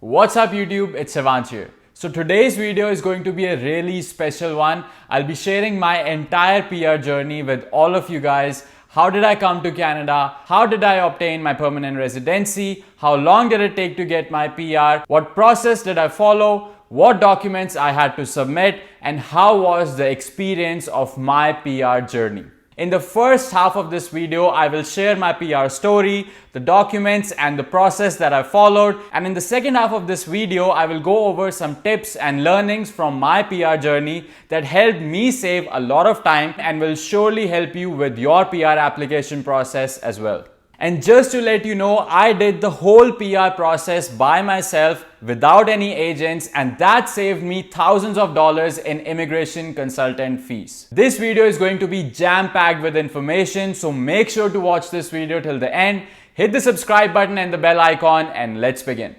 What's up YouTube, it's Shivansh here. So today's video is going to be a really special one. I'll be sharing my entire PR journey with all of you guys. How did I come to Canada? How did I obtain my permanent residency? How long did it take to get my PR? What process did I follow? What documents I had to submit? And how was the experience of my PR journey? In the first half of this video, I will share my PR story, the documents and the process that I followed. And in the second half of this video, I will go over some tips and learnings from my PR journey that helped me save a lot of time and will surely help you with your PR application process as well. And just to let you know, I did the whole PR process by myself without any agents, and that saved me thousands of dollars in immigration consultant fees. This video is going to be jam-packed with information, so make sure to watch this video till the end. Hit the subscribe button and the bell icon, and let's begin.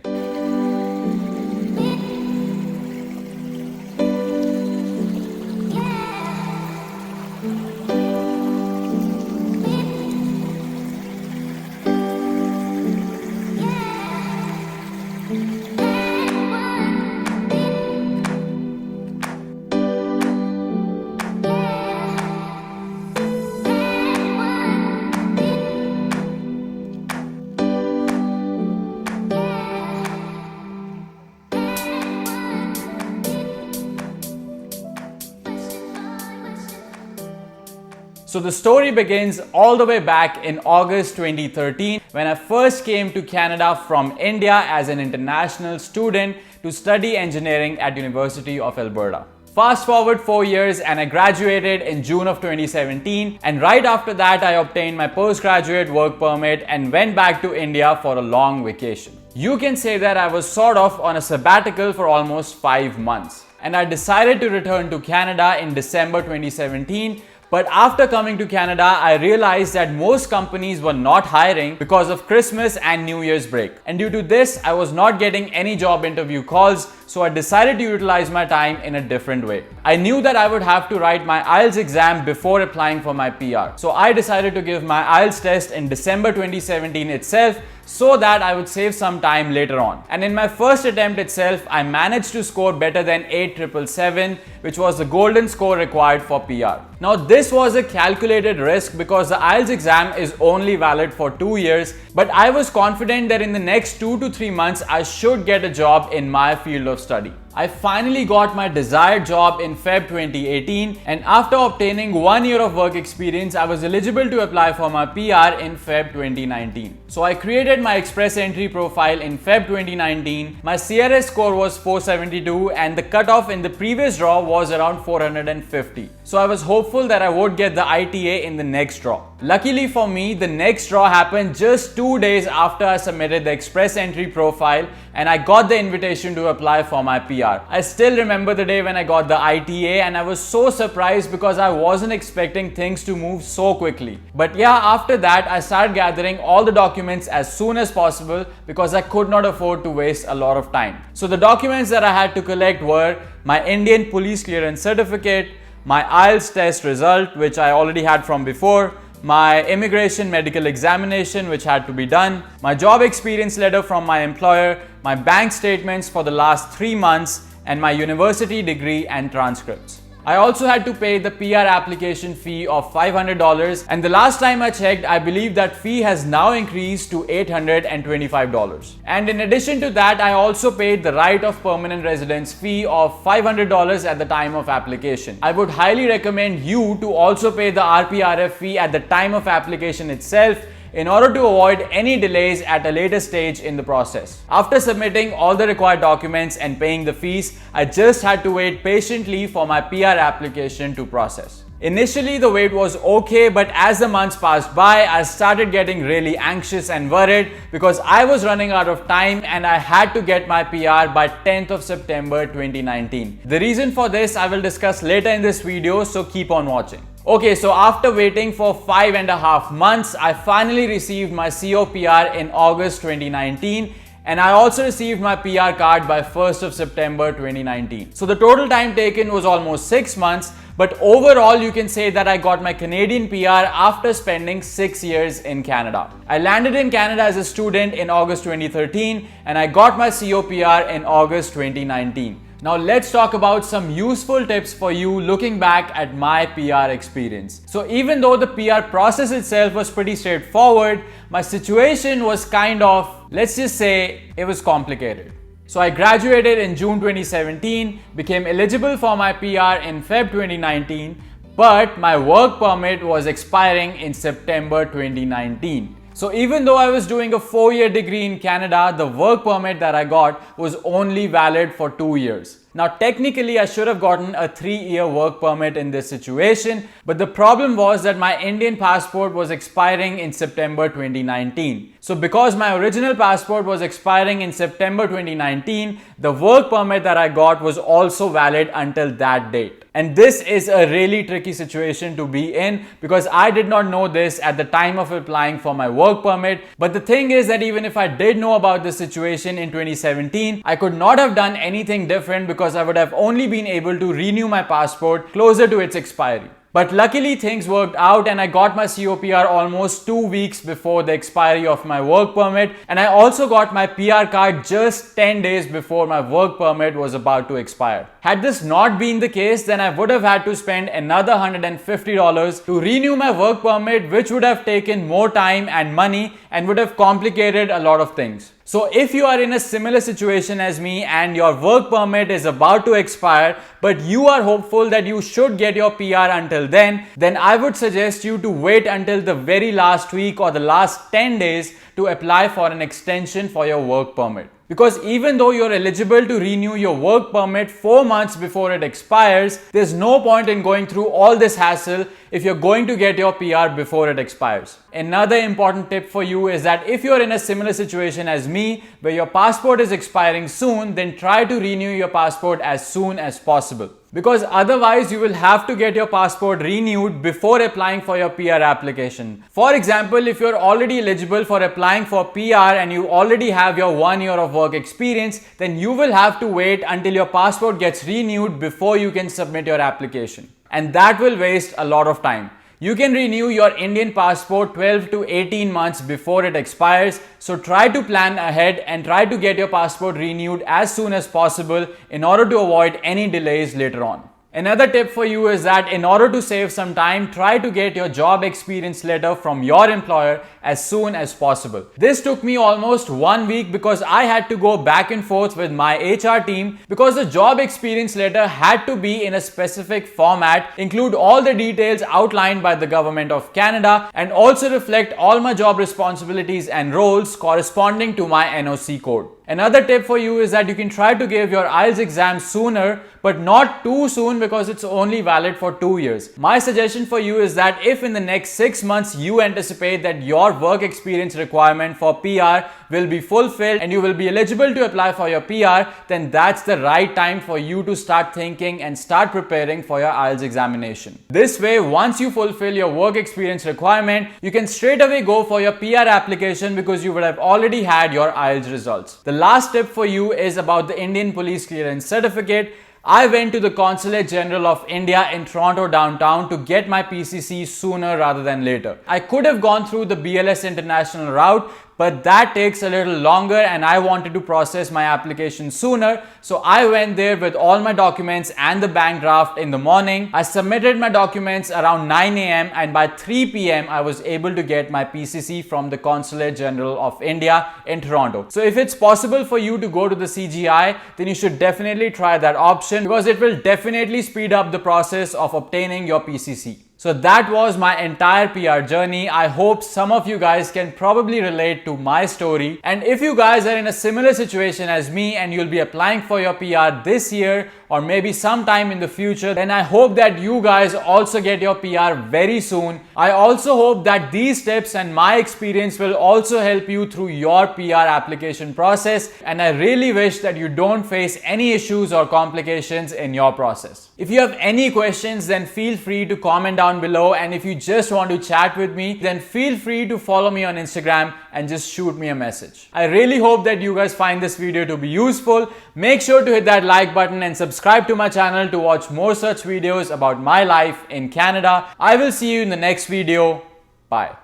So the story begins all the way back in August 2013 when I first came to Canada from India as an international student to study engineering at University of Alberta. Fast forward 4 years and I graduated in June of 2017, and right after that I obtained my postgraduate work permit and went back to India for a long vacation. You can say that I was sort of on a sabbatical for almost 5 months, and I decided to return to Canada in December 2017. But after coming to Canada, I realized that most companies were not hiring because of Christmas and New Year's break. And due to this, I was not getting any job interview calls, so I decided to utilize my time in a different way. I knew that I would have to write my IELTS exam before applying for my PR. So I decided to give my IELTS test in December 2017 itself, so that I would save some time later on. And in my first attempt itself, I managed to score better than 8,777, which was the golden score required for PR. Now this was a calculated risk because the IELTS exam is only valid for 2 years, but I was confident that in the next 2 to 3 months, I should get a job in my field of study. I finally got my desired job in Feb 2018, and after obtaining 1 year of work experience, I was eligible to apply for my PR in Feb 2019. So I created my express entry profile in Feb 2019. My CRS score was 472 and the cutoff in the previous draw was around 450. So I was hopeful that I would get the ITA in the next draw. Luckily for me, the next draw happened just 2 days after I submitted the express entry profile, and I got the invitation to apply for my PR. I still remember the day when I got the ITA, and I was so surprised because I wasn't expecting things to move so quickly. But yeah, after that I started gathering all the documents as soon as possible because I could not afford to waste a lot of time. So the documents that I had to collect were my Indian police clearance certificate, my IELTS test result, which I already had from before, my immigration medical examination which had to be done, my job experience letter from my employer, my bank statements for the last 3 months, and my university degree and transcripts. I also had to pay the PR application fee of $500, and the last time I checked, I believe that fee has now increased to $825. And in addition to that, I also paid the right of permanent residence fee of $500 at the time of application. I would highly recommend you to also pay the RPRF fee at the time of application itself in order to avoid any delays at a later stage in the process. After submitting all the required documents and paying the fees, I just had to wait patiently for my PR application to process. Initially, the wait was okay, but as the months passed by, I started getting really anxious and worried because I was running out of time and I had to get my PR by 10th of September 2019. The reason for this I will discuss later in this video, so keep on watching. Okay, so after waiting for 5.5 months, I finally received my COPR in August 2019, and I also received my PR card by 1st of September 2019. So the total time taken was almost 6 months, but overall you can say that I got my Canadian PR after spending 6 years in Canada. I landed in Canada as a student in August 2013 and I got my COPR in August 2019. Now let's talk about some useful tips for you looking back at my PR experience. So even though the PR process itself was pretty straightforward, my situation was kind of, let's just say, it was complicated. So I graduated in June 2017, became eligible for my PR in Feb 2019, but my work permit was expiring in September 2019. So even though I was doing a 4-year degree in Canada, the work permit that I got was only valid for 2 years. Now technically I should have gotten a 3-year work permit in this situation, but the problem was that my Indian passport was expiring in September 2019. So because my original passport was expiring in September 2019, the work permit that I got was also valid until that date. And this is a really tricky situation to be in because I did not know this at the time of applying for my work permit. But the thing is that even if I did know about this situation in 2017, I could not have done anything different because I would have only been able to renew my passport closer to its expiry. But luckily things worked out and I got my COPR almost 2 weeks before the expiry of my work permit, and I also got my PR card just 10 days before my work permit was about to expire. Had this not been the case, then I would have had to spend another $150 to renew my work permit, which would have taken more time and money and would have complicated a lot of things. So if you are in a similar situation as me and your work permit is about to expire, but you are hopeful that you should get your PR until then I would suggest you to wait until the very last week or the last 10 days to apply for an extension for your work permit. Because even though you're eligible to renew your work permit 4 months before it expires, there's no point in going through all this hassle if you're going to get your PR before it expires. Another important tip for you is that if you're in a similar situation as me, where your passport is expiring soon, then try to renew your passport as soon as possible. Because otherwise you will have to get your passport renewed before applying for your PR application. For example, if you're already eligible for applying for PR and you already have your 1 year of work experience, then you will have to wait until your passport gets renewed before you can submit your application. And that will waste a lot of time. You can renew your Indian passport 12 to 18 months before it expires, so try to plan ahead and try to get your passport renewed as soon as possible in order to avoid any delays later on. Another tip for you is that in order to save some time, try to get your job experience letter from your employer as soon as possible. This took me almost 1 week because I had to go back and forth with my HR team because the job experience letter had to be in a specific format, include all the details outlined by the Government of Canada, and also reflect all my job responsibilities and roles corresponding to my NOC code. Another tip for you is that you can try to give your IELTS exam sooner, but not too soon because it's only valid for 2 years. My suggestion for you is that if in the next 6 months you anticipate that your work experience requirement for PR will be fulfilled and you will be eligible to apply for your PR, then that's the right time for you to start thinking and start preparing for your IELTS examination. This way, once you fulfill your work experience requirement, you can straight away go for your PR application because you would have already had your IELTS results. The last tip for you is about the Indian Police Clearance Certificate. I went to the Consulate General of India in Toronto downtown to get my PCC sooner rather than later. I could have gone through the BLS International route, but that takes a little longer and I wanted to process my application sooner. So I went there with all my documents and the bank draft in the morning. I submitted my documents around 9 a.m. and by 3 p.m. I was able to get my PCC from the Consulate General of India in Toronto. So if it's possible for you to go to the CGI, then you should definitely try that option because it will definitely speed up the process of obtaining your PCC. So that was my entire PR journey. I hope some of you guys can probably relate to my story. And if you guys are in a similar situation as me and you'll be applying for your PR this year or maybe sometime in the future, then I hope that you guys also get your PR very soon. I also hope that these tips and my experience will also help you through your PR application process, and I really wish that you don't face any issues or complications in your process. If you have any questions, then feel free to comment down below, and if you just want to chat with me, then feel free to follow me on Instagram and just shoot me a message. I really hope that you guys find this video to be useful. Make sure to hit that like button and subscribe to my channel to watch more such videos about my life in Canada. I will see you in the next video. Bye.